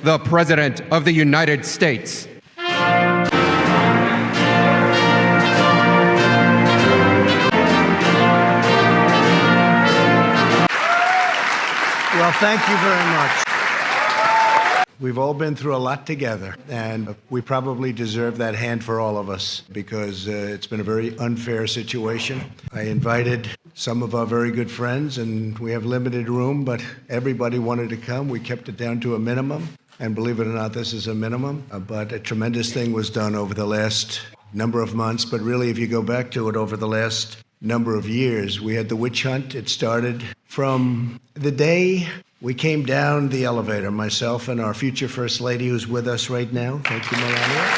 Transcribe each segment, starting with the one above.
the President of the United States. Well, thank you very much. We've all been through a lot together, and we probably deserve that hand for all of us because it's been a very unfair situation. I invited some of our very good friends, and we have limited room, but everybody wanted to come. We kept it down to a minimum, and believe it or not, this is a minimum, but a tremendous thing was done over the last number of months, but really, if you go back to it over the last number of years, we had the witch hunt. It started from the day we came down the elevator, myself and our future First Lady who's with us right now. Thank you, Melania.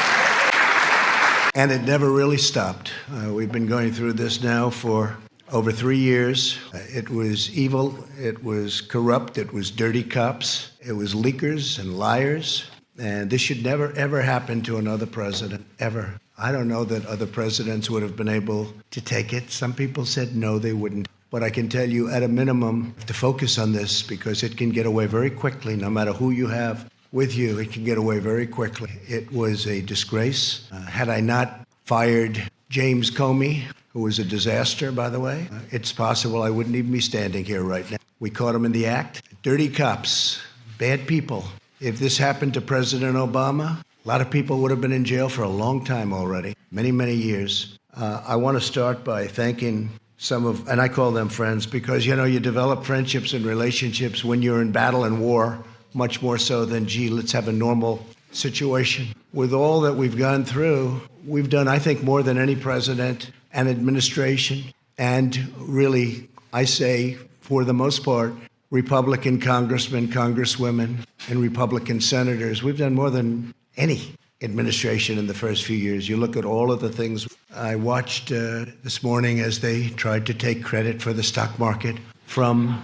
And it never really stopped. We've been going through this now for over 3 years. It was evil, it was corrupt, it was dirty cops, it was leakers and liars. And this should never, ever happen to another president, ever. I don't know that other presidents would have been able to take it. Some people said no, they wouldn't. But I can tell you, at a minimum, to focus on this because it can get away very quickly. No matter who you have with you, it can get away very quickly. It was a disgrace. Had I not fired James Comey, who was a disaster, by the way, it's possible I wouldn't even be standing here right now. We caught him in the act. Dirty cops, bad people. If this happened to President Obama, a lot of people would have been in jail for a long time already, many, many years. I want to start by thanking some of, and I call them friends, because, you know, you develop friendships and relationships when you're in battle and war, much more so than, gee, let's have a normal situation. With all that we've gone through, we've done, I think, more than any president and administration, and really, I say, for the most part, Republican congressmen, congresswomen, and Republican senators. We've done more than any administration in the first few years. You look at all of the things. I watched this morning as they tried to take credit for the stock market from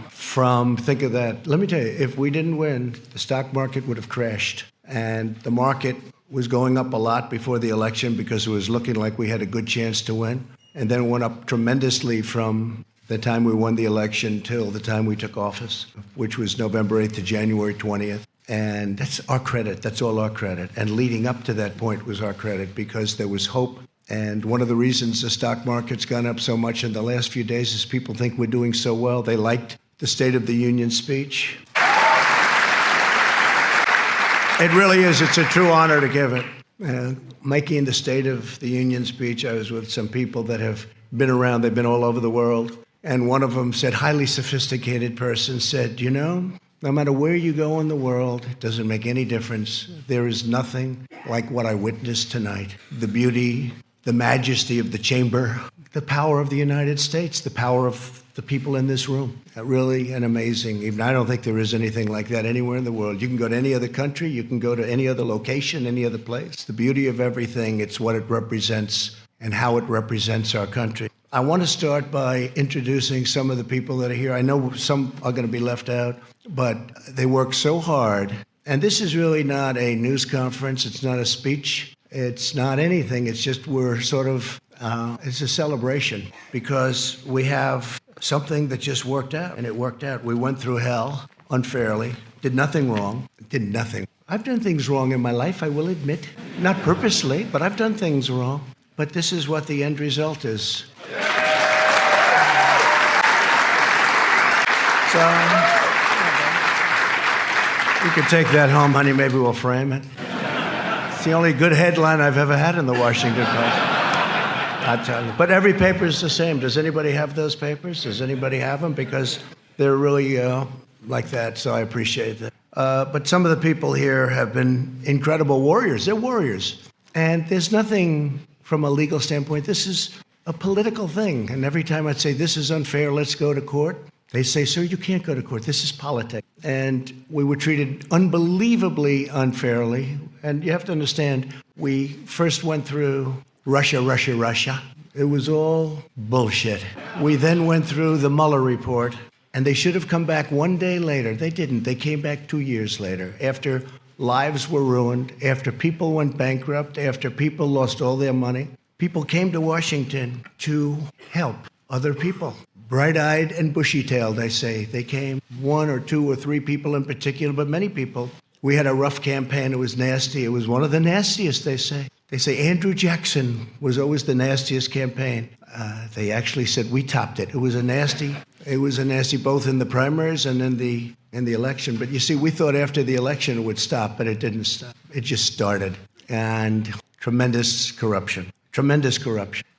think of that. Let me tell you, if we didn't win, the stock market would have crashed. And the market was going up a lot before the election because it was looking like we had a good chance to win. And then went up tremendously from the time we won the election till the time we took office, which was November 8th to January 20th. And that's our credit. That's all our credit. And leading up to that point was our credit because there was hope. And one of the reasons the stock market's gone up so much in the last few days is people think we're doing so well. They liked the State of the Union speech. It really is. It's a true honor to give it. Making the State of the Union speech, I was with some people that have been around. They've been all over the world. And one of them said, highly sophisticated person said, you know, no matter where you go in the world, it doesn't make any difference. There is nothing like what I witnessed tonight. The beauty, the majesty of the chamber, the power of the United States, the power of the people in this room. Really an amazing, even I don't think there is anything like that anywhere in the world. You can go to any other country, you can go to any other location, any other place. The beauty of everything, it's what it represents and how it represents our country. I want to start by introducing some of the people that are here. I know some are going to be left out, but they work so hard. And this is really not a news conference. It's not a speech. It's not anything. It's just we're sort of, it's a celebration because we have something that just worked out, and it worked out. We went through hell unfairly, did nothing wrong, did nothing. I've done things wrong in my life, I will admit. Not purposely, but I've done things wrong. But this is what the end result is. So, you could take that home, honey. Maybe we'll frame it. It's the only good headline I've ever had in the Washington Post. I tell you. But every paper is the same. Does anybody have those papers? Does anybody have them? Because they're really like that, so I appreciate that. But some of the people here have been incredible warriors. They're warriors. And there's nothing from a legal standpoint. This is a political thing. And every time I'd say, this is unfair, let's go to court, they say, sir, you can't go to court. This is politics. And we were treated unbelievably unfairly. And you have to understand, we first went through Russia. It was all bullshit. We then went through the Mueller report, and they should have come back one day later. They didn't. They came back 2 years later, after lives were ruined, after people went bankrupt, after people lost all their money. People came to Washington to help other people. Bright-eyed and bushy-tailed, I say. They came, one or two or three people in particular, but many people. We had a rough campaign. It was nasty. It was one of the nastiest, they say. They say Andrew Jackson was always the nastiest campaign. They actually said we topped it. It was a nasty both in the primaries and in the election. But you see, we thought after the election it would stop, but it didn't stop. It just started. And tremendous corruption.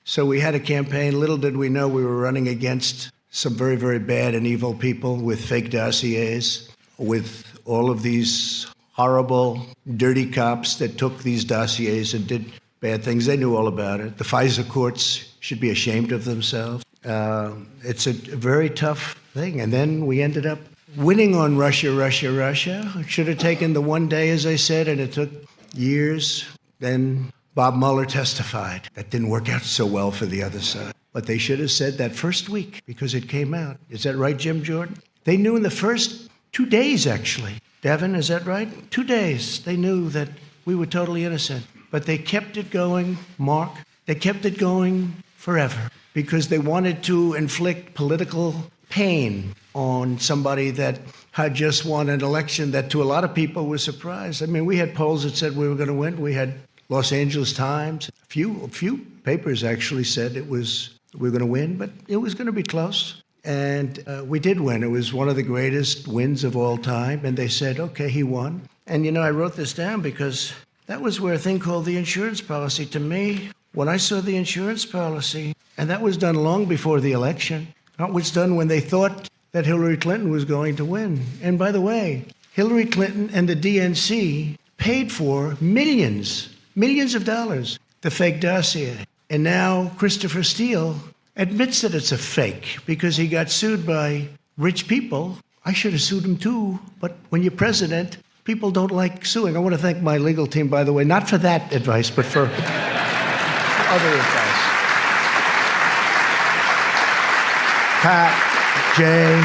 So we had a campaign. Little did we know we were running against some very, very bad and evil people with fake dossiers, with all of these horrible, dirty cops that took these dossiers and did bad things. They knew all about it. The FISA courts should be ashamed of themselves. It's a very tough thing. And then we ended up winning on Russia. It should have taken the one day, as I said, and it took years. Then Bob Mueller testified. That didn't work out so well for the other side. But they should have said that first week because it came out. Is that right, Jim Jordan? They knew in the first 2 days, actually. Devin, is that right? 2 days. They knew that we were totally innocent. But they kept it going, Mark. They kept it going forever because they wanted to inflict political pain on somebody that had just won an election that to a lot of people was surprised. I mean, we had polls that said we were going to win. We had Los Angeles Times. A few papers actually said we were going to win, but it was going to be close. And we did win. It was one of the greatest wins of all time. And they said, okay, he won. And, you know, I wrote this down because that was where a thing called the insurance policy. To me, when I saw the insurance policy, and that was done long before the election, that was done when they thought that Hillary Clinton was going to win. And by the way, Hillary Clinton and the DNC paid for millions of dollars, the fake dossier. And now Christopher Steele admits that it's a fake because he got sued by rich people. I should have sued him too, but when you're president, people don't like suing. I want to thank my legal team, by the way, not for that advice, but for other advice. Pat, Jay,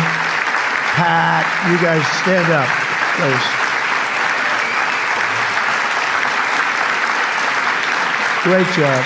Pat, you guys stand up, please. Great job.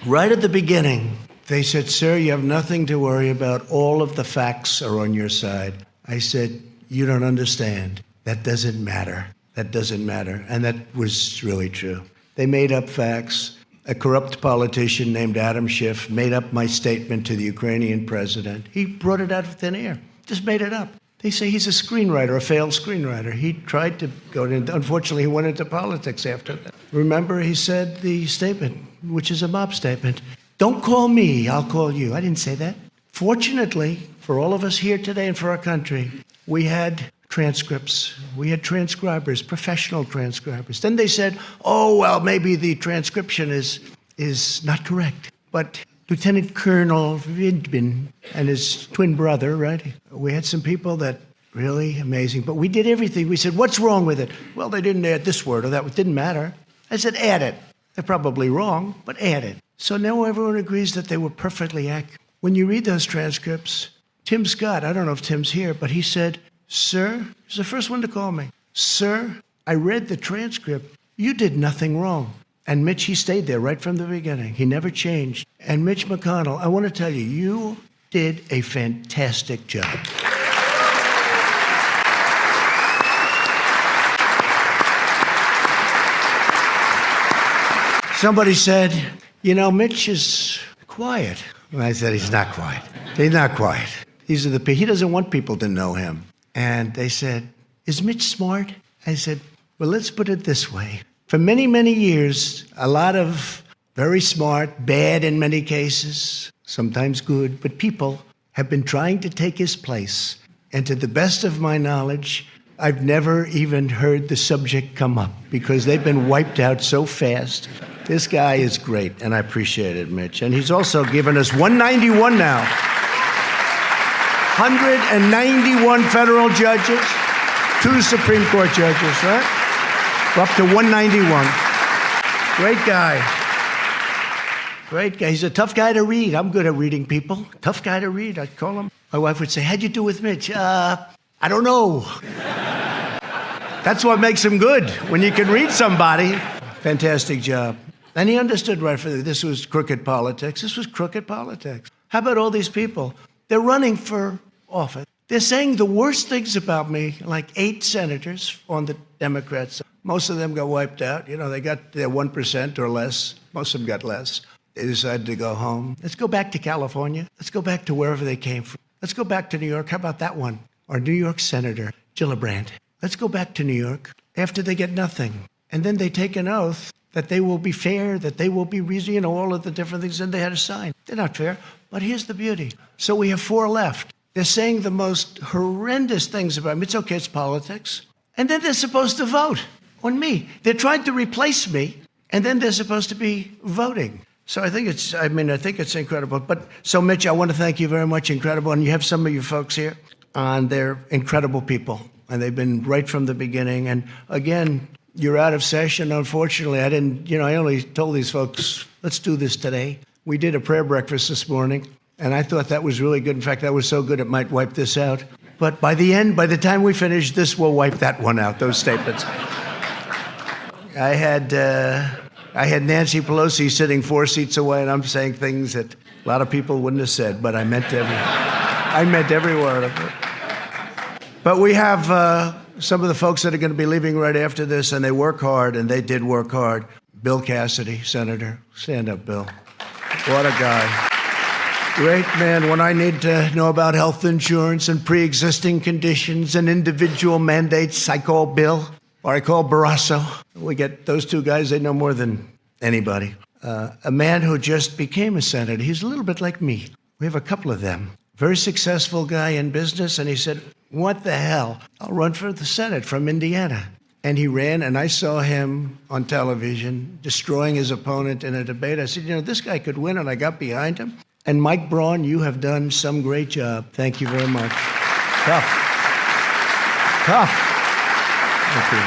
Right at the beginning, they said, sir, you have nothing to worry about. All of the facts are on your side. I said, you don't understand. That doesn't matter. That doesn't matter. And that was really true. They made up facts. A corrupt politician named Adam Schiff made up my statement to the Ukrainian president. He brought it out of thin air, just made it up. They say he's a screenwriter, a failed screenwriter. He tried to go into, unfortunately, he went into politics after that. Remember, he said the statement, which is a mob statement, don't call me, I'll call you. I didn't say that. Fortunately, for all of us here today and for our country, we had transcripts. We had transcribers, professional transcribers. Then they said, oh, well, maybe the transcription is not correct. But Lieutenant Colonel Vindman and his twin brother, right? We had some people that really amazing. But we did everything. We said, what's wrong with it? Well, they didn't add this word or that. It didn't matter. I said, add it. They're probably wrong, but add it. So now everyone agrees that they were perfectly accurate. When you read those transcripts, Tim Scott, I don't know if Tim's here, but he said, sir, he's the first one to call me. Sir, I read the transcript. You did nothing wrong. And Mitch, he stayed there right from the beginning. He never changed. And Mitch McConnell, I want to tell you, you did a fantastic job. Somebody said, you know, Mitch is quiet. And I said, he's not quiet. He's not quiet. These are the people. He doesn't want people to know him. And they said, is Mitch smart? I said, well, let's put it this way. For many, many years, a lot of very smart, bad in many cases, sometimes good, but people have been trying to take his place. And to the best of my knowledge, I've never even heard the subject come up because they've been wiped out so fast. This guy is great, and I appreciate it, Mitch. And he's also given us 191 now. 191 federal judges, 2 Supreme Court judges, right? We're up to 191. Great guy. Great guy. He's a tough guy to read. I'm good at reading people. Tough guy to read, I'd call him. My wife would say, how'd you do with Mitch? I don't know. That's what makes him good, when you can read somebody. Fantastic job. And he understood right from this was crooked politics. This was crooked politics. How about all these people? They're running for office. They're saying the worst things about me, like 8 senators on the Democrats. Most of them got wiped out. You know, they got their 1% or less. Most of them got less. They decided to go home. Let's go back to California. Let's go back to wherever they came from. Let's go back to New York. How about that one? Our New York Senator, Gillibrand. Let's go back to New York after they get nothing. And then they take an oath that they will be fair, that they will be reasonable, you know, all of the different things, and they had to sign. They're not fair, but here's the beauty. So we have 4 left. They're saying the most horrendous things about me. It's okay, it's politics. And then they're supposed to vote on me. They're trying to replace me, and then they're supposed to be voting. So I think it's incredible. But so, Mitch, I want to thank you very much, incredible. And you have some of your folks here, and they're incredible people. And they've been right from the beginning. And again, you're out of session. Unfortunately, I only told these folks, let's do this today. We did a prayer breakfast this morning, and I thought that was really good. In fact, that was so good it might wipe this out. But by the time we finish, this will wipe that one out, those statements. I had Nancy Pelosi sitting 4 seats away, and I'm saying things that a lot of people wouldn't have said, but I meant every word of it. But we have some of the folks that are going to be leaving right after this, and they work hard, and they did work hard. Bill Cassidy, Senator. Stand up, Bill. What a guy. Great man. When I need to know about health insurance and pre-existing conditions and individual mandates, I call Bill, or I call Barrasso. We get those 2 guys, they know more than anybody. A man who just became a senator. He's a little bit like me. We have a couple of them. Very successful guy in business, and he said, what the hell? I'll run for the Senate from Indiana. And he ran, and I saw him on television destroying his opponent in a debate. I said, this guy could win, and I got behind him. And Mike Braun, you have done some great job. Thank you very much. Tough. Thank you.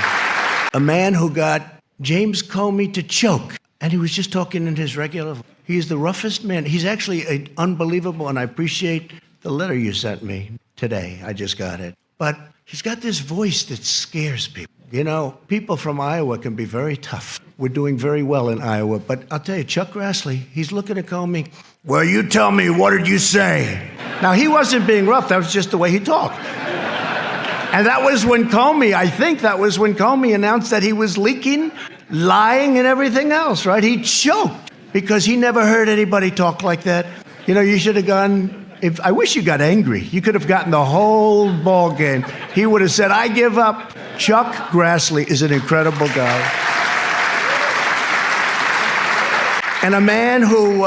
A man who got James Comey to choke, and he was just talking in his regular. He's the roughest man. He's actually unbelievable, and I appreciate the letter you sent me today. I just got it. But he's got this voice that scares people. People from Iowa can be very tough. We're doing very well in Iowa. But I'll tell you, Chuck Grassley, he's looking at Comey. Well, you tell me, what did you say? Now, he wasn't being rough. That was just the way he talked. And that was when Comey announced that he was leaking, lying, and everything else, right? He choked because he never heard anybody talk like that. You should have gone. I wish you got angry. You could have gotten the whole ball game. He would have said, I give up. Chuck Grassley is an incredible guy. And a man who,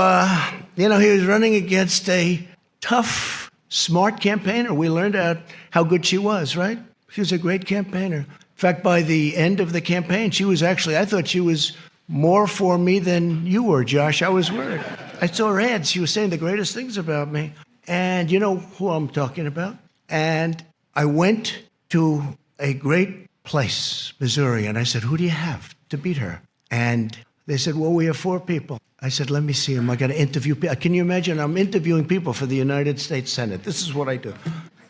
he was running against a tough, smart campaigner. We learned out how good she was, right? She was a great campaigner. In fact, by the end of the campaign, I thought she was more for me than you were, Josh. I was worried. I saw her ads. She was saying the greatest things about me. And you know who I'm talking about? And I went to a great place, Missouri, and I said, who do you have to beat her? And they said, well, we have 4 people. I said, let me see them. I got to interview people. Can you imagine? I'm interviewing people for the United States Senate. This is what I do.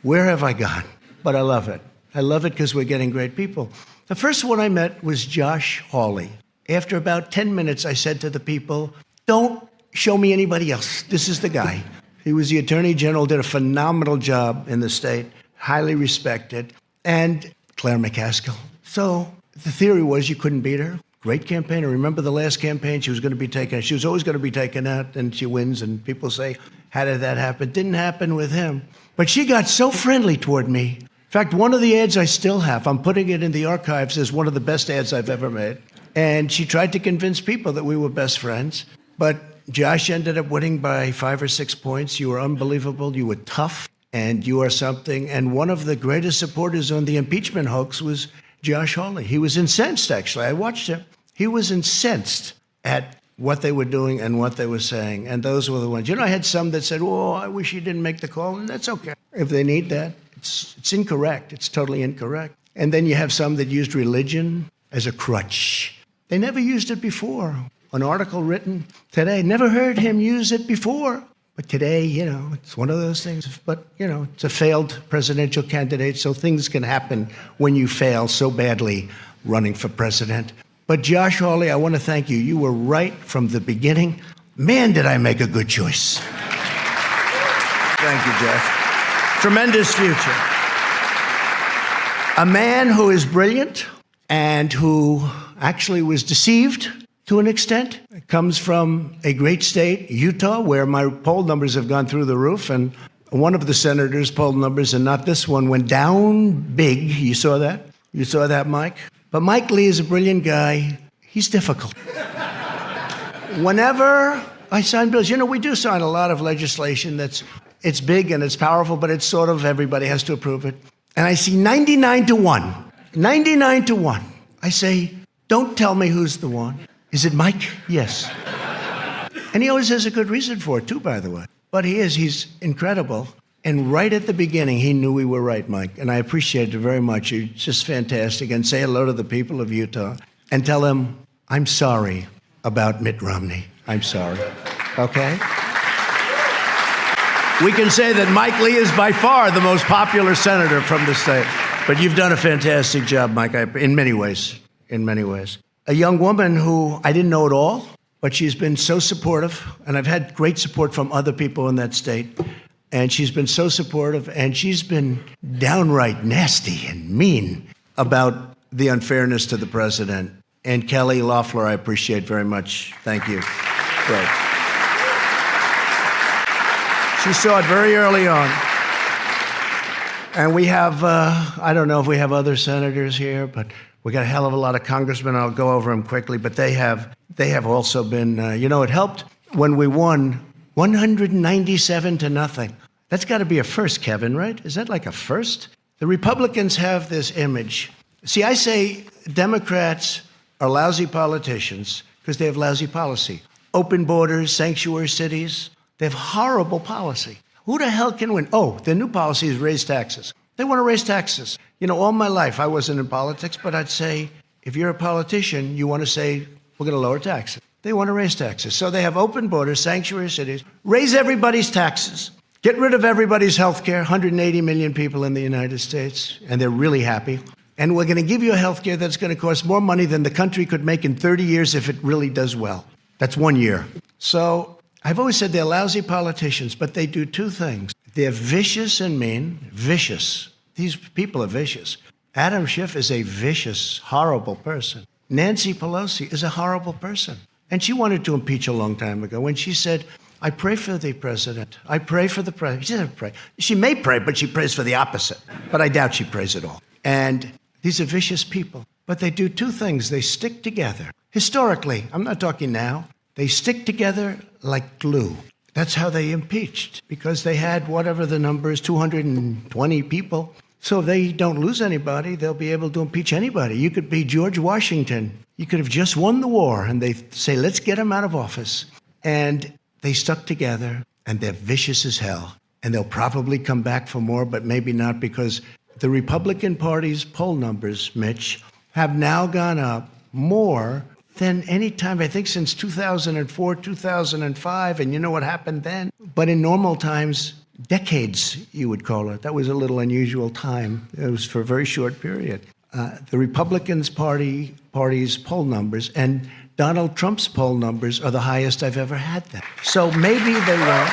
Where have I gone? But I love it. I love it because we're getting great people. The first one I met was Josh Hawley. After about 10 minutes, I said to the people, don't show me anybody else. This is the guy. He was the Attorney General, did a phenomenal job in the state, highly respected, and Claire McCaskill. So the theory was you couldn't beat her. Great campaigner. Remember the last campaign? She was always going to be taken out, and she wins, and people say, how did that happen? Didn't happen with him. But she got so friendly toward me. In fact, one of the ads I still have, I'm putting it in the archives as one of the best ads I've ever made. And she tried to convince people that we were best friends. But Josh ended up winning by 5 or 6 points. You were unbelievable. You were tough, and you are something. And one of the greatest supporters on the impeachment hoax was Josh Hawley. He was incensed, actually. I watched him. He was incensed at what they were doing and what they were saying. And those were the ones. I had some that said, oh, I wish he didn't make the call. And that's okay. If they need that, it's incorrect. It's totally incorrect. And then you have some that used religion as a crutch. They never used it before. An article written today, never heard him use it before. But today, it's one of those things. But, it's a failed presidential candidate, so things can happen when you fail so badly running for president. But Josh Hawley, I want to thank you. You were right from the beginning. Man, did I make a good choice. Thank you, Josh. Tremendous future. A man who is brilliant and who actually was deceived to an extent, comes from a great state, Utah, where my poll numbers have gone through the roof, and one of the senators' poll numbers, and not this one, went down big. You saw that? You saw that, Mike? But Mike Lee is a brilliant guy. He's difficult. Whenever I sign bills, we do sign a lot of legislation it's big and it's powerful, but it's sort of everybody has to approve it. And I see 99 to 1. 99 to 1. I say, don't tell me who's the one. Is it Mike? Yes. And he always has a good reason for it, too, by the way. But he's incredible. And right at the beginning, he knew we were right, Mike. And I appreciate it very much. You're just fantastic. And say hello to the people of Utah and tell them, I'm sorry about Mitt Romney. I'm sorry. Okay? We can say that Mike Lee is by far the most popular senator from the state. But you've done a fantastic job, Mike, in many ways. In many ways. A young woman who I didn't know at all, but she's been so supportive, and I've had great support from other people in that state, and she's been so supportive, and she's been downright nasty and mean about the unfairness to the president. And Kelly Loeffler, I appreciate very much. Thank you. Great. She saw it very early on. And we have, I don't know if we have other senators here, but we got a hell of a lot of congressmen. I'll go over them quickly, but they have also been, it helped when we won 197 to nothing. That's got to be a first, Kevin, right? Is that like a first? The Republicans have this image. See, I say Democrats are lousy politicians because they have lousy policy. Open borders, sanctuary cities, they have horrible policy. Who the hell can win? Oh, their new policy is raise taxes. They want to raise taxes. All my life, I wasn't in politics, but I'd say, if you're a politician, you want to say, we're going to lower taxes. They want to raise taxes. So they have open borders, sanctuary cities, raise everybody's taxes, get rid of everybody's health care, 180 million people in the United States, and they're really happy. And we're going to give you a health care that's going to cost more money than the country could make in 30 years if it really does well. That's 1 year. So I've always said they're lousy politicians, but they do two things. They're vicious and mean. Vicious. These people are vicious. Adam Schiff is a vicious, horrible person. Nancy Pelosi is a horrible person. And she wanted to impeach a long time ago when she said, I pray for the president. I pray for the president. She doesn't pray. She may pray, but she prays for the opposite. But I doubt she prays at all. And these are vicious people. But they do two things. They stick together. Historically, I'm not talking now, they stick together like glue. That's how they impeached, because they had whatever the number is, 220 people. So if they don't lose anybody, they'll be able to impeach anybody. You could be George Washington. You could have just won the war, and they say, let's get him out of office. And they stuck together, and they're vicious as hell. And they'll probably come back for more, but maybe not, because the Republican Party's poll numbers, Mitch, have now gone up more than any time, I think, since 2004, 2005. And you know what happened then? But in normal times, decades, you would call it. That was a little unusual time. It was for a very short period. The Republicans Party's poll numbers and Donald Trump's poll numbers are the highest I've ever had them. So maybe they won't.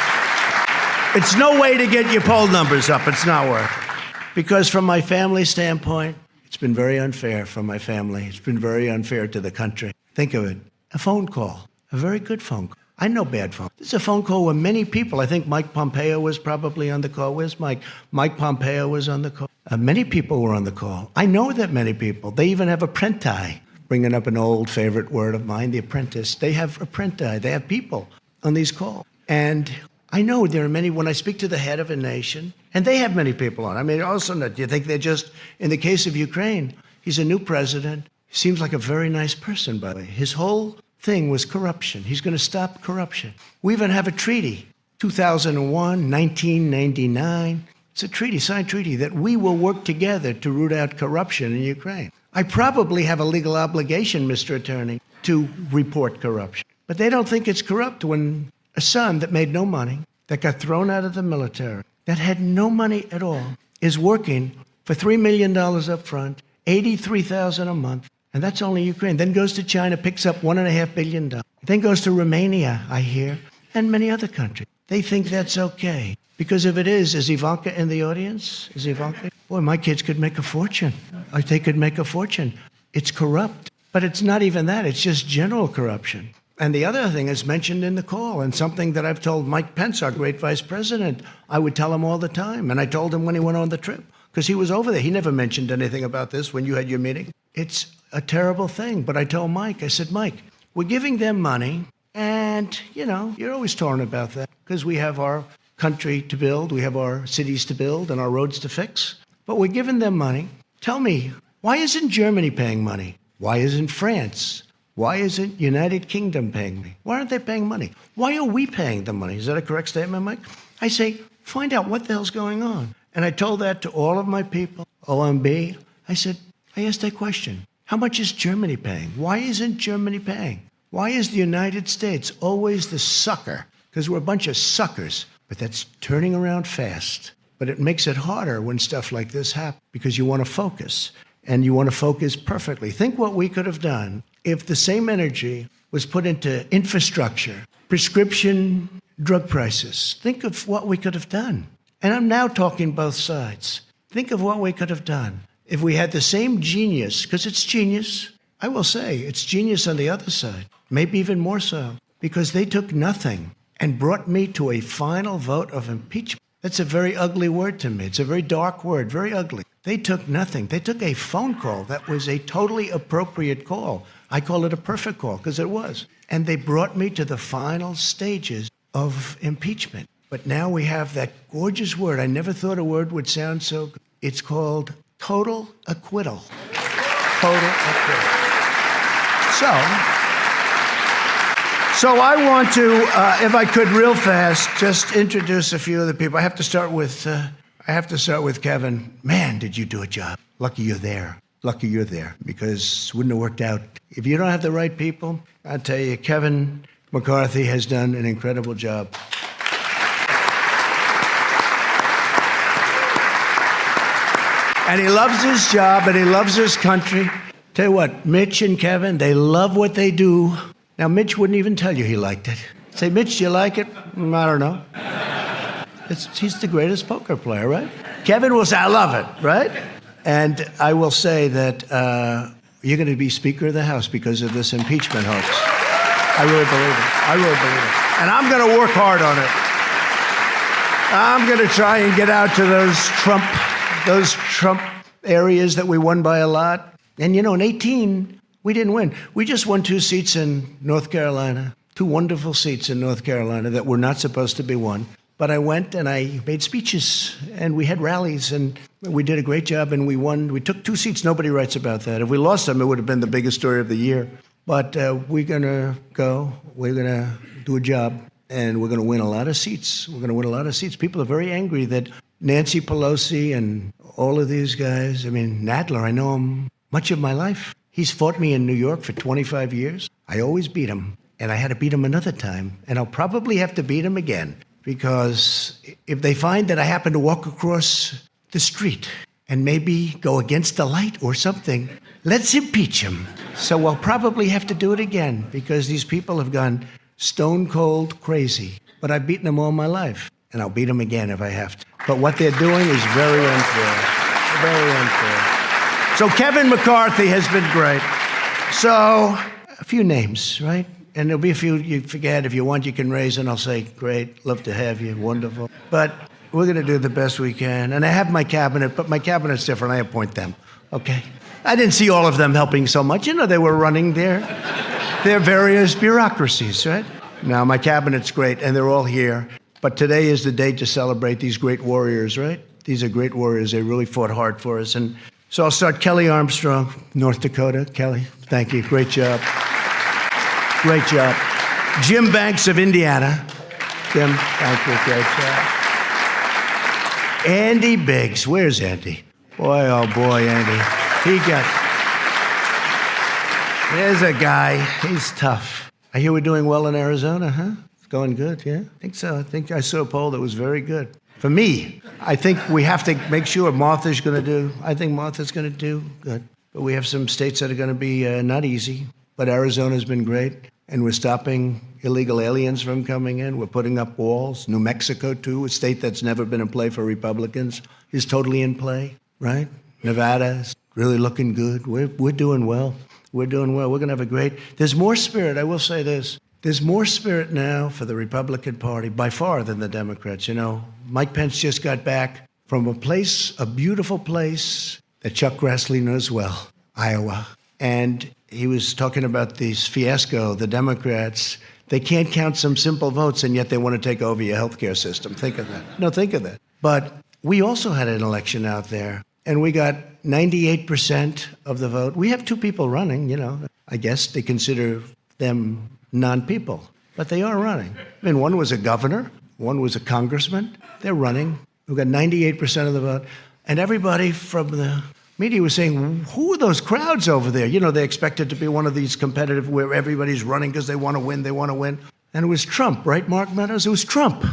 It's no way to get your poll numbers up. It's not worth it. Because from my family standpoint, it's been very unfair for my family. It's been very unfair to the country. Think of it. A phone call. A very good phone call. I know bad phone. This is a phone call where many people, I think Mike Pompeo was probably on the call. Where's Mike? Mike Pompeo was on the call. Many people were on the call. I know that many people. They even have apprenti. Bringing up an old favorite word of mine, the apprentice. They have apprenti. They have people on these calls. And I know there are many, when I speak to the head of a nation, and they have many people on. I mean, also, do you think they're just, in the case of Ukraine, he's a new president. He seems like a very nice person, by the way. His whole thing was corruption. He's going to stop corruption. We even have a treaty, 2001, 1999. It's a treaty, signed treaty, that we will work together to root out corruption in Ukraine. I probably have a legal obligation, Mr. Attorney, to report corruption. But they don't think it's corrupt when a son that made no money, that got thrown out of the military, that had no money at all, is working for $3 million up front, $83,000 a month, and that's only Ukraine. Then goes to China, picks up $1.5 billion. Then goes to Romania, I hear, and many other countries. they think that's okay. Because if it is Ivanka in the audience? Is Ivanka? Boy, my kids could make a fortune. They could make a fortune. It's corrupt. But it's not even that. It's just general corruption. And the other thing is mentioned in the call, and something that I've told Mike Pence, our great vice president, I would tell him all the time. And I told him when he went on the trip, because he was over there. He never mentioned anything about this when you had your meeting. It's a terrible thing. But I told Mike, I said, Mike, we're giving them money. And, you're always torn about that because we have our country to build, we have our cities to build and our roads to fix. But we're giving them money. Tell me, why isn't Germany paying money? Why isn't France? Why isn't United Kingdom paying me? Why aren't they paying money? Why are we paying the money? Is that a correct statement, Mike? I say, find out what the hell's going on. And I told that to all of my people, OMB. I asked that question. How much is Germany paying? Why isn't Germany paying? Why is the United States always the sucker? Because we're a bunch of suckers. But that's turning around fast. But it makes it harder when stuff like this happens because you want to focus. And you want to focus perfectly. Think what we could have done if the same energy was put into infrastructure, prescription drug prices. Think of what we could have done. And I'm now talking both sides. Think of what we could have done if we had the same genius, because it's genius. I will say it's genius on the other side, maybe even more so, because they took nothing and brought me to a final vote of impeachment. That's a very ugly word to me. It's a very dark word, very ugly. They took nothing. They took a phone call that was a totally appropriate call. I call it a perfect call because it was. And they brought me to the final stages of impeachment. But now we have that gorgeous word. I never thought a word would sound so good. It's called total acquittal. Total acquittal. So I want to, if I could, real fast, just introduce a few of the people. I have to start with Kevin. Man, did you do a job? Lucky you're there. Lucky you're there, because it wouldn't have worked out. If you don't have the right people, I'll tell you, Kevin McCarthy has done an incredible job. And he loves his job, and he loves his country. Tell you what, Mitch and Kevin, they love what they do. Now, Mitch wouldn't even tell you he liked it. Say, Mitch, do you like it? I don't know. He's the greatest poker player, right? Kevin will say, I love it, right? And I will say that you're going to be Speaker of the House because of this impeachment hoax. I really believe it. I really believe it. And I'm going to work hard on it. I'm going to try and get out to those Trump areas that we won by a lot. And, in 2018, we didn't win. We just won 2 seats in North Carolina, 2 wonderful seats in North Carolina that were not supposed to be won. But I went and I made speeches and we had rallies and we did a great job and we won. We took 2 seats. Nobody writes about that. If we lost them, it would have been the biggest story of the year. But we're going to go. We're going to do a job and we're going to win a lot of seats. We're going to win a lot of seats. People are very angry that Nancy Pelosi and all of these guys, Nadler, I know him much of my life. He's fought me in New York for 25 years. I always beat him, and I had to beat him another time, and I'll probably have to beat him again, because if they find that I happen to walk across the street and maybe go against the light or something, let's impeach him. So I'll probably have to do it again, because these people have gone stone cold crazy. But I've beaten them all my life, and I'll beat them again if I have to. But what they're doing is very unfair, very unfair. So Kevin McCarthy has been great. So a few names, right? And there'll be a few you forget. If you want, you can raise, and I'll say, great, love to have you, wonderful. But we're going to do the best we can. And I have my cabinet, but my cabinet's different. I appoint them, okay? I didn't see all of them helping so much. They were running their various bureaucracies, right? Now, my cabinet's great, and they're all here. But today is the day to celebrate these great warriors, right? These are great warriors. They really fought hard for us. And so I'll start. Kelly Armstrong, North Dakota. Kelly, thank you. Great job. Great job. Jim Banks of Indiana. Jim, thank you. Great job. Andy Biggs. Where's Andy? Boy, oh boy, Andy. There's a guy. He's tough. I hear we're doing well in Arizona, huh? It's going good, yeah? I think so. I think I saw a poll that was very good. For me, I think we have to make sure Martha's going to do good. But we have some states that are going to be not easy. but Arizona's been great, and we're stopping illegal aliens from coming in. We're putting up walls. New Mexico, too, a state that's never been in play for Republicans, is totally in play, right? Nevada is really looking good. We're doing well. We're doing well. We're going to have a great... There's more spirit, I will say this. There's more spirit now for the Republican Party, by far, than the Democrats. You know, Mike Pence just got back from a beautiful place that Chuck Grassley knows well, Iowa. And he was talking about this fiasco, the Democrats. They can't count some simple votes, and yet they want to take over your healthcare system. Think of that. No, think of that. But we also had an election out there, and we got 98% of the vote. We have two people running, you know. I guess they consider them non-people, but they are running. I mean, one was a governor, one was a congressman. They're running. We got 98% of the vote. And everybody from the media was saying, who are those crowds over there? You know, they expected to be one of these competitive where everybody's running because they want to win, And it was Trump, right, Mark Meadows? It was Trump.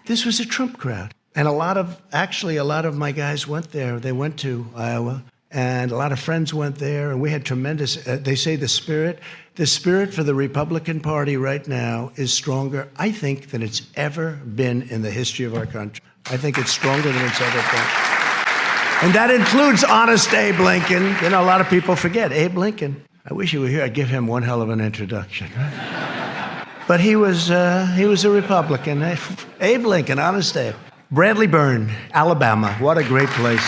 This was a Trump crowd. And a lot of my guys went there. They went to Iowa, and a lot of friends went there, and we had tremendous, they say the spirit for the Republican Party right now is stronger, I think, than it's ever been in the history of our country. I think it's stronger than it's ever been. And that includes honest Abe Lincoln. You know, a lot of people forget Abe Lincoln. I wish he were here. I'd give him one hell of an introduction. But he was a Republican. Abe Lincoln, honest Abe. Bradley Byrne, Alabama. What a great place.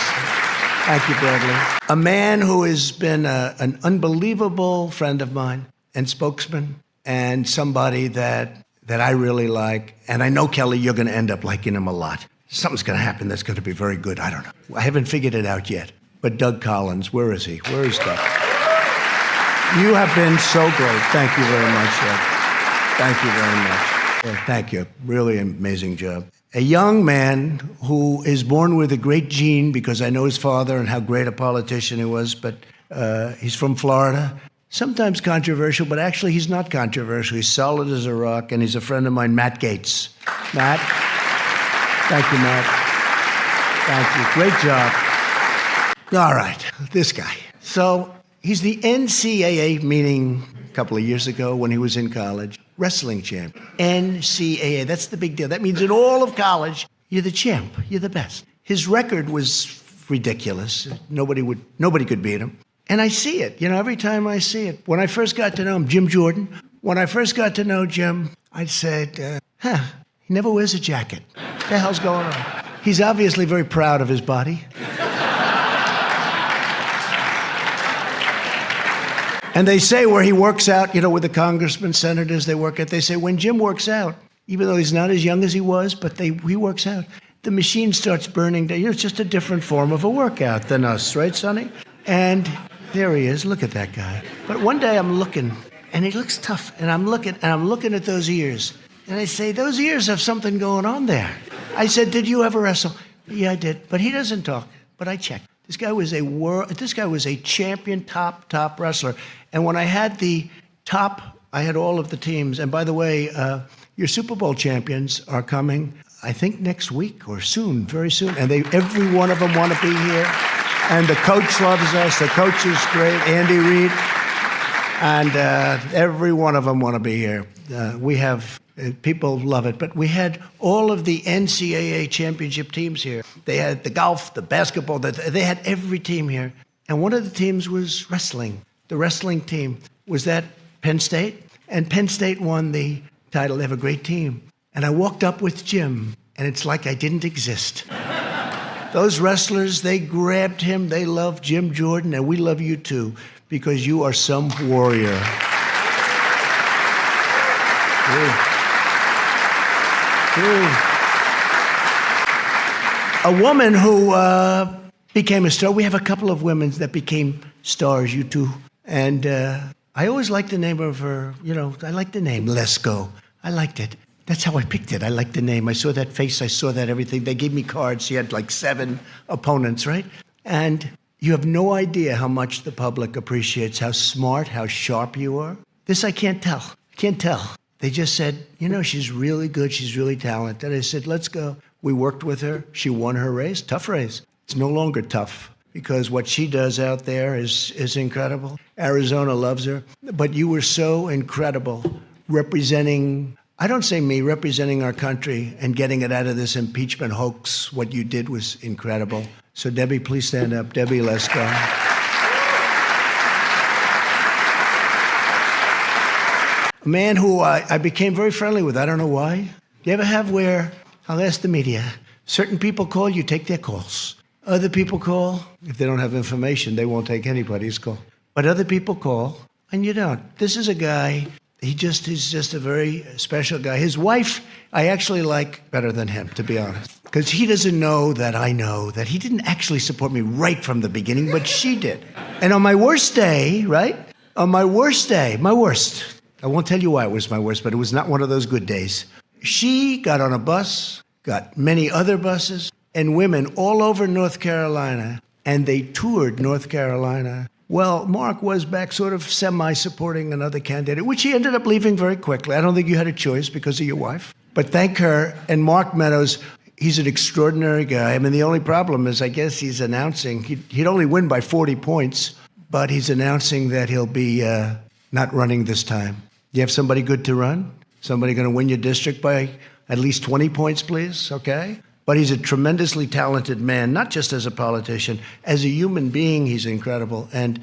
Thank you, Bradley. A man who has been an unbelievable friend of mine and spokesman, and somebody that I really like. And I know, Kelly, you're going to end up liking him a lot. Something's going to happen that's going to be very good. I don't know. I haven't figured it out yet. But Doug Collins, where is he? Where is Doug? You have been so great. Thank you very much, Doug. Thank you very much. Well, thank you. Really amazing job. A young man who is born with a great gene, because I know his father and how great a politician he was, but he's from Florida. Sometimes controversial, but actually he's not controversial. He's solid as a rock, and he's a friend of mine, Matt Gaetz. Matt? Thank you, Matt. Thank you. Great job. All right, this guy. So he's the NCAA, meaning a couple of years ago when he was in college, wrestling champ. NCAA, that's the big deal. That means in all of college, you're the champ. You're the best. His record was ridiculous. Nobody could beat him. And I see it, you know, every time I see it. When I first got to know him, Jim Jordan, when I first got to know Jim, I said, he never wears a jacket. What the hell's going on? He's obviously very proud of his body. And they say where he works out, you know, with the congressmen, senators they work at, they say when Jim works out, even though he's not as young as he was, but he works out, the machine starts burning down. You know, it's just a different form of a workout than us, right, Sonny? And there he is. Look at that guy. But one day I'm looking, and he looks tough, and I'm looking at those ears. And I say, those ears have something going on there. I said, did you ever wrestle? Yeah, I did. But he doesn't talk. But I checked. This guy was a champion, top wrestler. And when I had I had all of the teams. And by the way, your Super Bowl champions are coming, I think next week or soon, very soon. And every one of them want to be here. And the coach loves us. The coach is great, Andy Reid. And every one of them want to be here. People love it. But we had all of the NCAA championship teams here. They had the golf, the basketball. They had every team here. And one of the teams was wrestling. The wrestling team was at Penn State. And Penn State won the title. They have a great team. And I walked up with Jim, and it's like I didn't exist. Those wrestlers, they grabbed him. They love Jim Jordan, and we love you too, because you are some warrior. A woman who became a star. We have a couple of women that became stars, you two. And I always liked the name of her, you know, I liked the name, Lesko. I liked it. That's how I picked it. I liked the name. I saw that face. I saw that everything. They gave me cards. She had like 7 opponents, right? And you have no idea how much the public appreciates how smart, how sharp you are. This I can't tell. Can't tell. They just said, you know, she's really good. She's really talented. I said, let's go. We worked with her. She won her race. Tough race. It's no longer tough because what she does out there is incredible. Arizona loves her. But you were so incredible representing, I don't say me, representing our country and getting it out of this impeachment hoax. What you did was incredible. So Debbie, please stand up. Debbie, let's go. A man who I became very friendly with. I don't know why. Do you ever have where, I'll ask the media, certain people call, you take their calls. Other people call, if they don't have information, they won't take anybody's call. But other people call, and you don't. This is a guy, he's just a very special guy. His wife, I actually like better than him, to be honest. Because he doesn't know that he didn't actually support me right from the beginning, but she did. And on my worst day, right? On my worst day, my worst. I won't tell you why it was my worst, but it was not one of those good days. She got on a bus, got many other buses, and women all over North Carolina, and they toured North Carolina. Well, Mark was back sort of semi-supporting another candidate, which he ended up leaving very quickly. I don't think you had a choice because of your wife. But thank her. And Mark Meadows, he's an extraordinary guy. I mean, the only problem is, I guess he's announcing, he'd only win by 40 points, but he's announcing that he'll be not running this time. You have somebody good to run? Somebody going to win your district by at least 20 points, please? Okay? But he's a tremendously talented man, not just as a politician. As a human being, he's incredible. And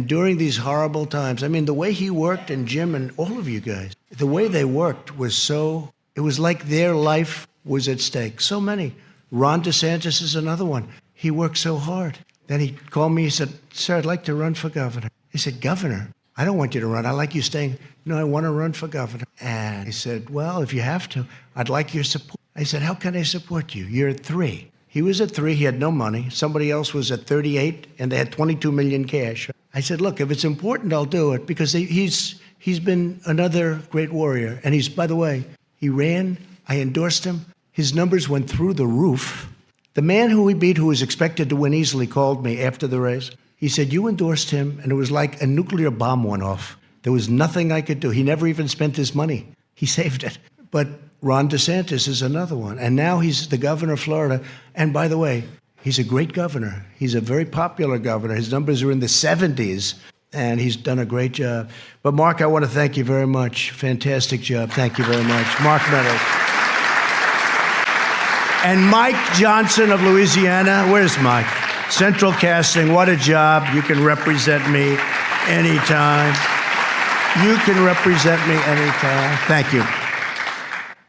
during these horrible times, I mean, the way he worked, and Jim and all of you guys, the way they worked was so, it was like their life was at stake. So many. Ron DeSantis is another one. He worked so hard. Then he called me, he said, "Sir, I'd like to run for governor." He said, "Governor? I don't want you to run. I like you staying." "No, I want to run for governor." And he said, "Well, if you have to, I'd like your support." I said, "How can I support you? You're at 3. He was at 3. He had no money. Somebody else was at 38, and they had 22 million cash. I said, "Look, if it's important, I'll do it," because he's been another great warrior. And he's, by the way, he ran. I endorsed him. His numbers went through the roof. The man who he beat, who was expected to win easily, called me after the race. He said, "You endorsed him, and it was like a nuclear bomb went off. There was nothing I could do." He never even spent his money. He saved it. But Ron DeSantis is another one. And now he's the governor of Florida. And by the way, he's a great governor. He's a very popular governor. His numbers are in the 70s, and he's done a great job. But Mark, I want to thank you very much. Fantastic job. Thank you very much. Mark Meadows. And Mike Johnson of Louisiana. Where's Mike? Central Casting, what a job. You can represent me anytime. You can represent me anytime. Thank you.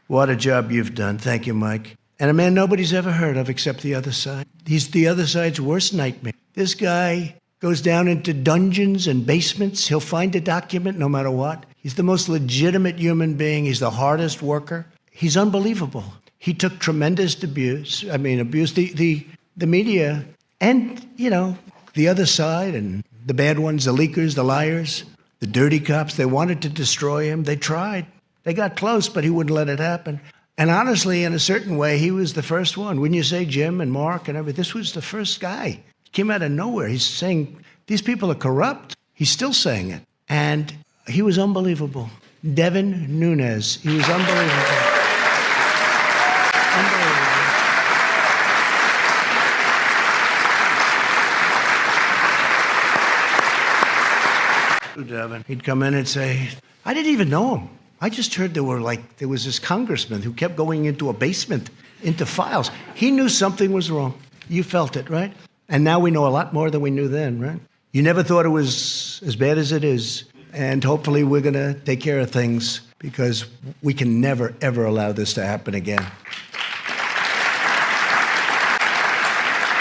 What a job you've done. Thank you, Mike. And a man nobody's ever heard of except the other side. He's the other side's worst nightmare. This guy goes down into dungeons and basements. He'll find a document no matter what. He's the most legitimate human being. He's the hardest worker. He's unbelievable. He took tremendous abuse. The media and, the other side and the bad ones, the leakers, the liars, the dirty cops, they wanted to destroy him. They tried. They got close, but he wouldn't let it happen. And honestly, in a certain way, he was the first one. Wouldn't you say, Jim and Mark and everything? This was the first guy. He came out of nowhere. He's saying, these people are corrupt. He's still saying it. And he was unbelievable. Devin Nunes. He was unbelievable. Devin. He'd come in and say, I didn't even know him. I just heard there was this congressman who kept going into a basement, into files. He knew something was wrong. You felt it, right? And now we know a lot more than we knew then, right? You never thought it was as bad as it is. And hopefully we're going to take care of things because we can never, ever allow this to happen again.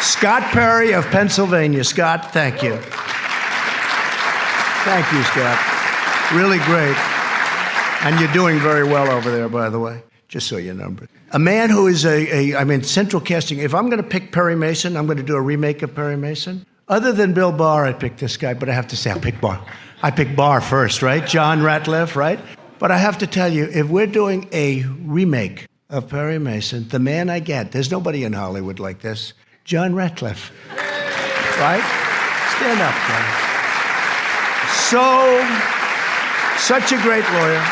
Scott Perry of Pennsylvania. Scott, thank you. Thank you, Scott. Really great. And you're doing very well over there, by the way, just so you know. A man who is Central Casting. If I'm going to pick Perry Mason, I'm going to do a remake of Perry Mason. Other than Bill Barr, I picked this guy, but I have to say I picked Barr. I picked Barr first, right? John Ratcliffe, right? But I have to tell you, if we're doing a remake of Perry Mason, the man I get, there's nobody in Hollywood like this, John Ratcliffe, right? Stand up, John. Such a great lawyer.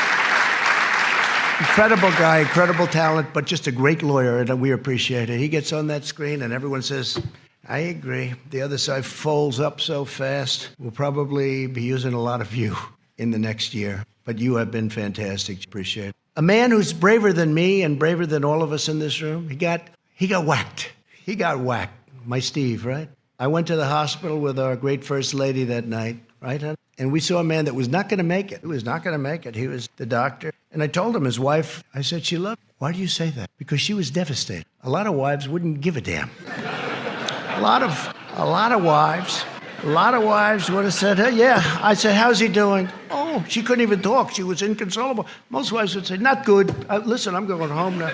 Incredible guy, incredible talent, but just a great lawyer, and we appreciate it. He gets on that screen, and everyone says, I agree. The other side folds up so fast. We'll probably be using a lot of you in the next year. But you have been fantastic. Appreciate it. A man who's braver than me and braver than all of us in this room, he got whacked. He got whacked. My Steve, right? I went to the hospital with our great First Lady that night, right? And we saw a man that was not going to make it. He was not going to make it. He was the doctor. And I told him, his wife, I said, she loved him. Why do you say that? Because she was devastated. A lot of wives wouldn't give a damn. A lot of wives would have said, hey, yeah. I said, how's he doing? Oh, she couldn't even talk. She was inconsolable. Most wives would say, not good. Listen, I'm going home now.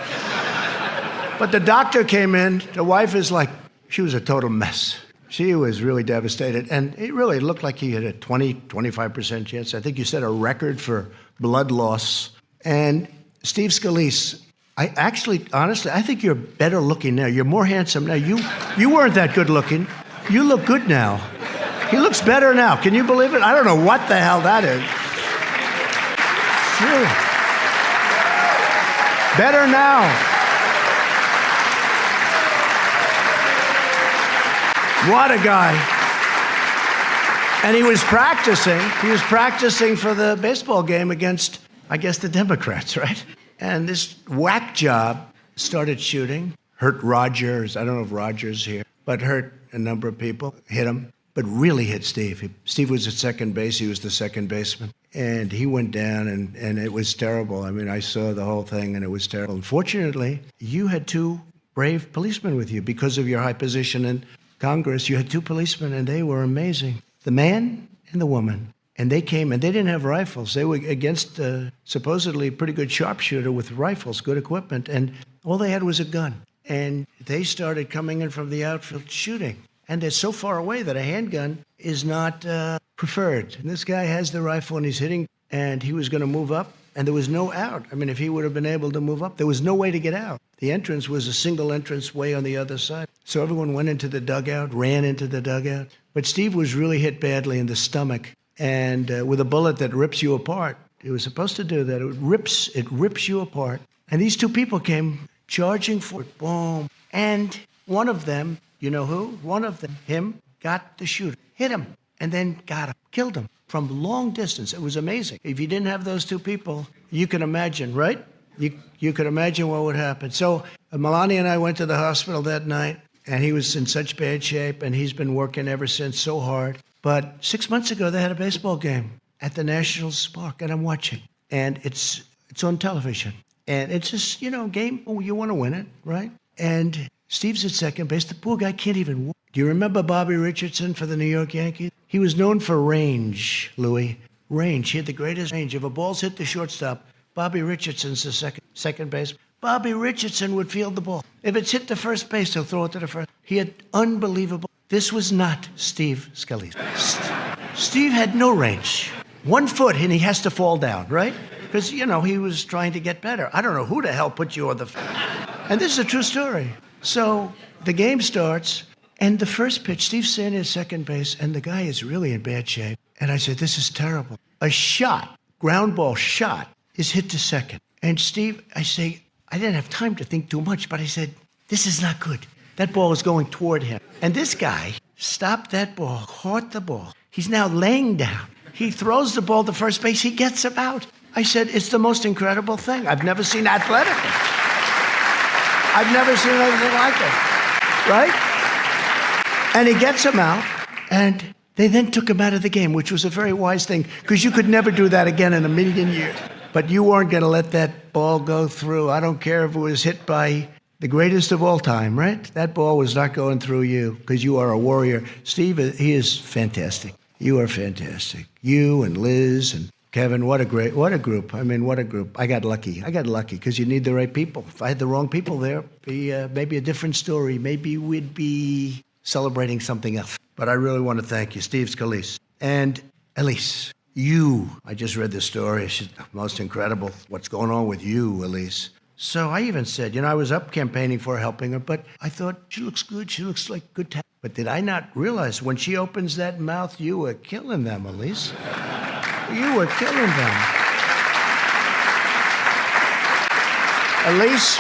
But the doctor came in. The wife is like, she was a total mess. She was really devastated. And it really looked like he had a 25% chance. I think you set a record for blood loss. And Steve Scalise, honestly, I think you're better looking now. You're more handsome now. You weren't that good looking. You look good now. He looks better now. Can you believe it? I don't know what the hell that is. True. Better now. What a guy. And he was practicing. He was practicing for the baseball game against, I guess, the Democrats, right? And this whack job started shooting, hurt Rogers. I don't know if Rogers is here, but hurt a number of people, hit him, but really hit Steve. Steve was at second base. He was the second baseman. And he went down, and it was terrible. I mean, I saw the whole thing, and it was terrible. Unfortunately, you had two brave policemen with you because of your high position in Congress. You had two policemen, and they were amazing. The man and the woman. And they came, and they didn't have rifles. They were against supposedly a pretty good sharpshooter with rifles, good equipment, and all they had was a gun. And they started coming in from the outfield shooting. And they're so far away that a handgun is not preferred. And this guy has the rifle, and he's hitting, and he was going to move up, and there was no out. I mean, if he would have been able to move up, there was no way to get out. The entrance was a single entrance way on the other side. So everyone went into the dugout, ran into the dugout. But Steve was really hit badly in the stomach, and with a bullet that rips you apart. It was supposed to do that. It rips you apart. And these two people came charging for it. Boom. And one of them, you know who? One of them, him, got the shooter, hit him, and then got him, killed him from long distance. It was amazing. If you didn't have those two people, you can imagine, right? You could imagine what would happen. So Melania and I went to the hospital that night, and he was in such bad shape, and he's been working ever since so hard. But 6 months ago, they had a baseball game at the Nationals Park, and I'm watching. And it's on television. And it's just, game, you want to win it, right? And Steve's at second base. The poor guy can't even walk. Do you remember Bobby Richardson for the New York Yankees? He was known for range, Louis. Range. He had the greatest range. If a ball's hit the shortstop, Bobby Richardson's the second base. Bobby Richardson would field the ball. If it's hit the first base, he'll throw it to the first. He had unbelievable. This was not Steve Scalise. Steve had no range. 1 foot, and he has to fall down, right? Because, he was trying to get better. I don't know who the hell put you on the field. And this is a true story. So the game starts, and the first pitch, Steve's standing at second base, and the guy is really in bad shape. And I said, this is terrible. A shot, ground ball shot, is hit to second. And Steve, I say, I didn't have time to think too much, but I said, this is not good. That ball is going toward him. And this guy stopped that ball, caught the ball. He's now laying down. He throws the ball to first base. He gets him out. I said, it's the most incredible thing. I've never seen athletic. I've never seen anything like it, right? And he gets him out, and they then took him out of the game, which was a very wise thing, because you could never do that again in a million years. But you weren't going to let that ball go through. I don't care if it was hit by the greatest of all time, right? That ball was not going through you, because you are a warrior. Steve, he is fantastic. You are fantastic. You and Liz and Kevin, what a group. I mean, what a group. I got lucky because you need the right people. If I had the wrong people there, maybe a different story. Maybe we'd be celebrating something else. But I really want to thank you, Steve Scalise. And Elise, I just read this story. She's most incredible. What's going on with you, Elise? So I even said, I was up campaigning for helping her, but I thought, she looks good. She looks like good talent. But did I not realize when she opens that mouth, you were killing them, Elise? You were killing them. Elise,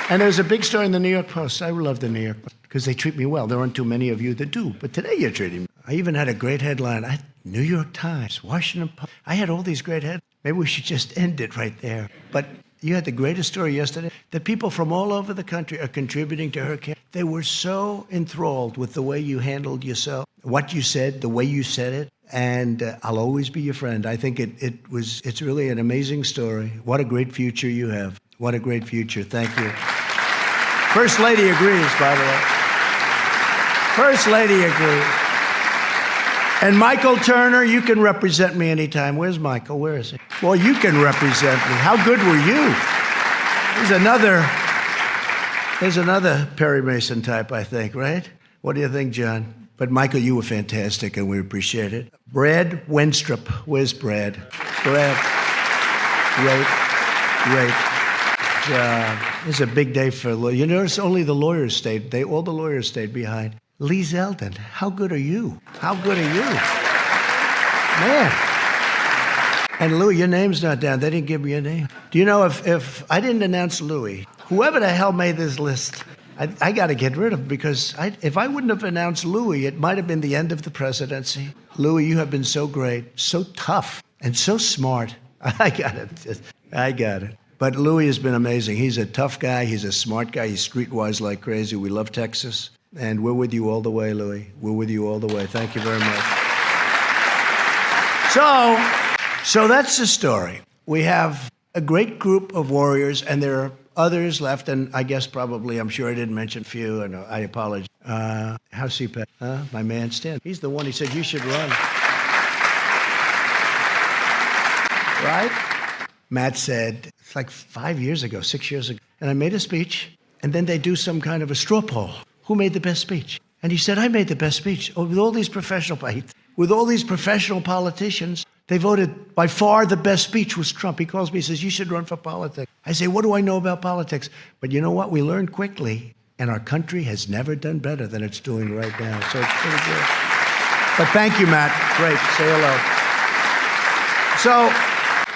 and there's a big story in the New York Post. I love the New York Post. because they treat me well. There aren't too many of you that do, but today you're treating me. I even had a great headline. New York Times, Washington Post. I had all these great headlines. Maybe we should just end it right there. But you had the greatest story yesterday that people from all over the country are contributing to her campaign. They were so enthralled with the way you handled yourself, what you said, the way you said it. And I'll always be your friend. I think it's really an amazing story. What a great future you have. What a great future. Thank you. First Lady agrees, by the way. First Lady agrees. And Michael Turner, you can represent me anytime. Where's Michael? Where is he? Well, you can represent me. How good were you? There's another Perry Mason type, I think, right? What do you think, John? But Michael, you were fantastic, and we appreciate it. Brad Wenstrup. Where's Brad? Brad. Great job. It's a big day for lawyers. You notice only the lawyers stayed. All the lawyers stayed behind. Lee Zeldin, how good are you? How good are you? Man. And Louis, your name's not down. They didn't give me your name. Do you know if I didn't announce Louis, whoever the hell made this list, I got to get rid of him because if I wouldn't have announced Louis, it might have been the end of the presidency. Louis, you have been so great, so tough, and so smart. I got it. But Louis has been amazing. He's a tough guy. He's a smart guy. He's streetwise like crazy. We love Texas. And we're with you all the way, Louis. We're with you all the way. Thank you very much. So that's the story. We have a great group of warriors, and there are others left, and I guess probably, I'm sure I didn't mention a few, and I apologize. How's CPAC? My man Stan. He's the one, he said, you should run. Right? Matt said, it's like 5 years ago, 6 years ago, and I made a speech, and then they do some kind of a straw poll. Who made the best speech? And he said, I made the best speech. With all these professional politicians, they voted by far the best speech was Trump. He calls me, he says, you should run for politics. I say, what do I know about politics? But you know what? We learned quickly, and our country has never done better than it's doing right now. So it's pretty good. But thank you, Matt. Great. Say hello.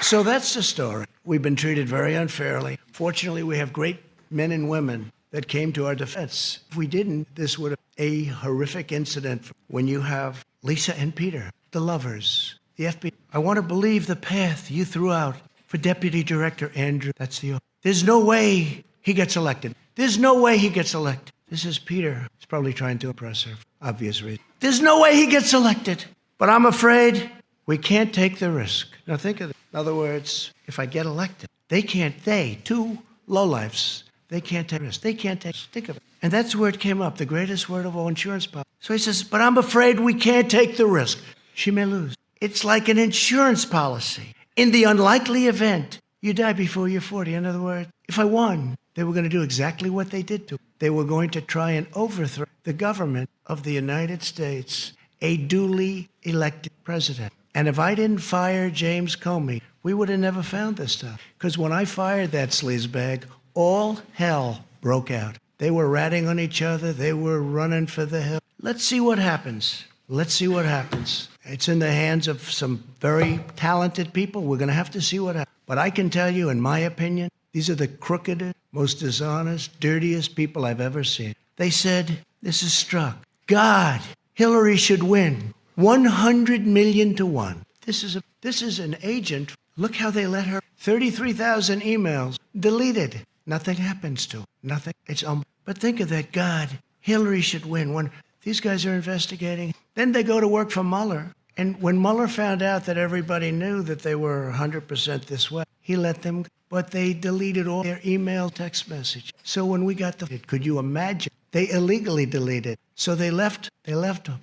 So that's the story. We've been treated very unfairly. Fortunately, we have great men and women that came to our defense. If we didn't, this would have been a horrific incident when you have Lisa and Peter, the lovers, the FBI. I want to believe the path you threw out for Deputy Director Andrew. That's the. There's no way he gets elected. There's no way he gets elected. This is Peter. He's probably trying to impress her for obvious reasons. There's no way he gets elected. But I'm afraid we can't take the risk. Now think of it. In other words, if I get elected, two lowlifes, they can't take risk. They can't think of it. And that's where it came up, the greatest word of all, insurance policy. So he says, but I'm afraid we can't take the risk. She may lose. It's like an insurance policy. In the unlikely event you die before you're 40. In other words, if I won, they were going to do exactly what they did to me. They were going to try and overthrow the government of the United States, a duly elected president. And if I didn't fire James Comey, we would have never found this stuff. Because when I fired that sleazebag, all hell broke out. They were ratting on each other. They were running for the hill. Let's see what happens. Let's see what happens. It's in the hands of some very talented people. We're going to have to see what happens. But I can tell you, in my opinion, these are the crookedest, most dishonest, dirtiest people I've ever seen. They said, this is struck. God, Hillary should win 100 million to 1. This is an agent. Look how they let her. 33,000 emails deleted. Nothing happens to her. Nothing. But think of that. God, Hillary should win. These guys are investigating. Then they go to work for Mueller. And when Mueller found out that everybody knew that they were 100% this way, he let them go. But they deleted all their email, text message. So when we got could you imagine? They illegally deleted. So they left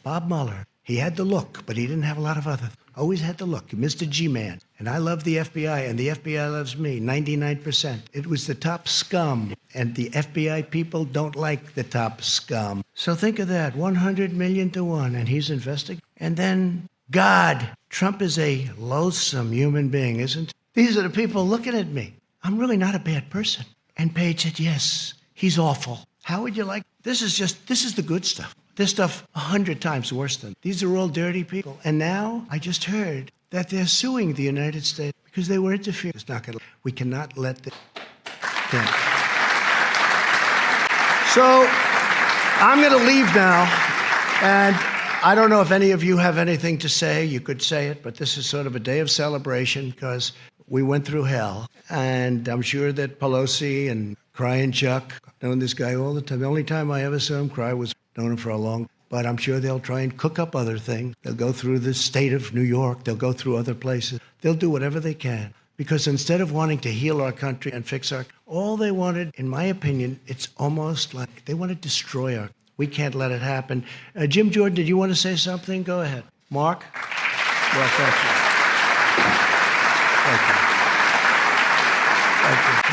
Bob Mueller. He had the look, but he didn't have a lot of other. Always had the look. Mr. G-Man. And I love the FBI, and the FBI loves me, 99%. It was the top scum, and the FBI people don't like the top scum. So think of that, 100 million to 1, and he's investigating. And then, God, Trump is a loathsome human being, isn't he? These are the people looking at me. I'm really not a bad person. And Paige said, yes, he's awful. How would you like? This is the good stuff. This stuff 100 times worse than. These are all dirty people. And now I just heard that they're suing the United States because they were interfering. We cannot let this. I'm going to leave now, and I don't know if any of you have anything to say. You could say it, but this is sort of a day of celebration because we went through hell, and I'm sure that Pelosi and Crying Chuck, I've known this guy all the time. The only time I ever saw him cry was known him for a long, but I'm sure they'll try and cook up other things. They'll go through the state of New York. They'll go through other places. They'll do whatever they can. Because instead of wanting to heal our country and fix all they wanted, in my opinion, it's almost like they want to destroy our. We can't let it happen. Jim Jordan, did you want to say something? Go ahead. Mark? Well, thank you. Thank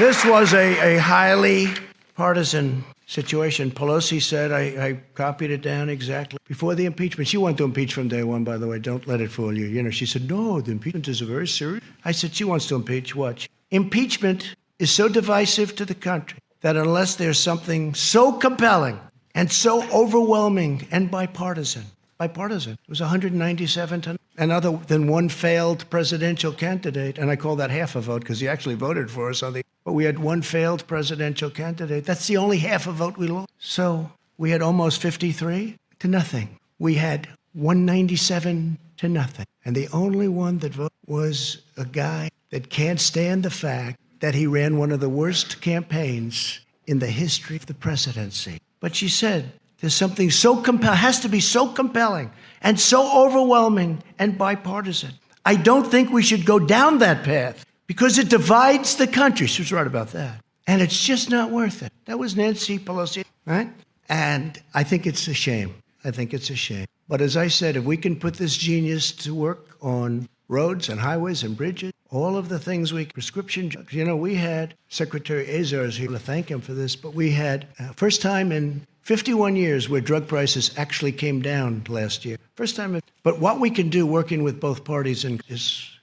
you. This was a highly partisan situation. Pelosi said, I copied it down exactly before the impeachment. She wanted to impeach from day one, by the way. Don't let it fool you. You know, she said, no, the impeachment is a very serious. I said, she wants to impeach. Watch. Impeachment is so divisive to the country that unless there's something so compelling and so overwhelming and bipartisan, it was 197 to, and other than one failed presidential candidate, and I call that half a vote because he actually voted for us on the, but we had one failed presidential candidate. That's the only half a vote we lost. So we had almost 53 to nothing. We had 197 to nothing. And the only one that voted was a guy that can't stand the fact that he ran one of the worst campaigns in the history of the presidency. But she said, there's something so compelling, has to be so compelling and so overwhelming and bipartisan. I don't think we should go down that path because it divides the country. She was right about that. And it's just not worth it. That was Nancy Pelosi, right? And I think it's a shame. But as I said, if we can put this genius to work on roads and highways and bridges, all of the things prescription drugs. You know, we had Secretary Azar here to thank him for this, but we had first time in 51 years where drug prices actually came down last year. First time. But what we can do working with both parties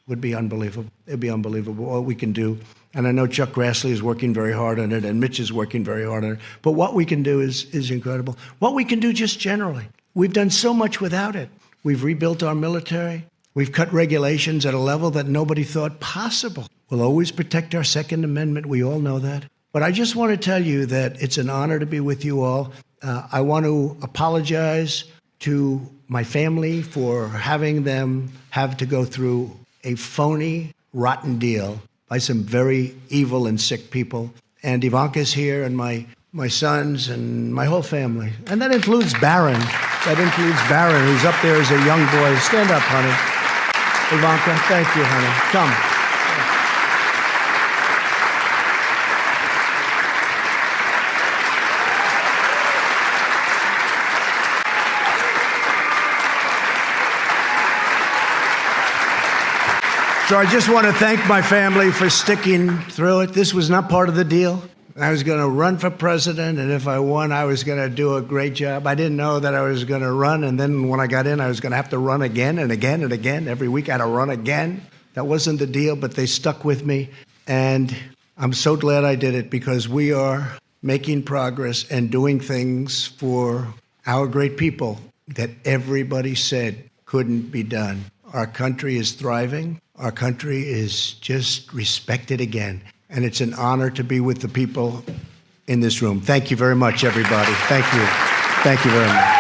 would be unbelievable. It'd be unbelievable what we can do. And I know Chuck Grassley is working very hard on it, and Mitch is working very hard on it. But what we can do is incredible. What we can do just generally. We've done so much without it. We've rebuilt our military. We've cut regulations at a level that nobody thought possible. We'll always protect our Second Amendment. We all know that. But I just want to tell you that it's an honor to be with you all. I want to apologize to my family for having them have to go through a phony, rotten deal by some very evil and sick people. And Ivanka's here, and my sons, and my whole family. And that includes Barron. Who's up there as a young boy. Stand up, honey. Ivanka, thank you, honey. Come. So I just want to thank my family for sticking through it. This was not part of the deal. I was going to run for president, and if I won, I was going to do a great job. I didn't know that I was going to run, and then when I got in, I was going to have to run again and again and again. Every week I had to run again. That wasn't the deal, but they stuck with me, and I'm so glad I did it because we are making progress and doing things for our great people that everybody said couldn't be done. Our country is thriving. Our country is just respected again. And it's an honor to be with the people in this room. Thank you very much, everybody. Thank you. Thank you very much.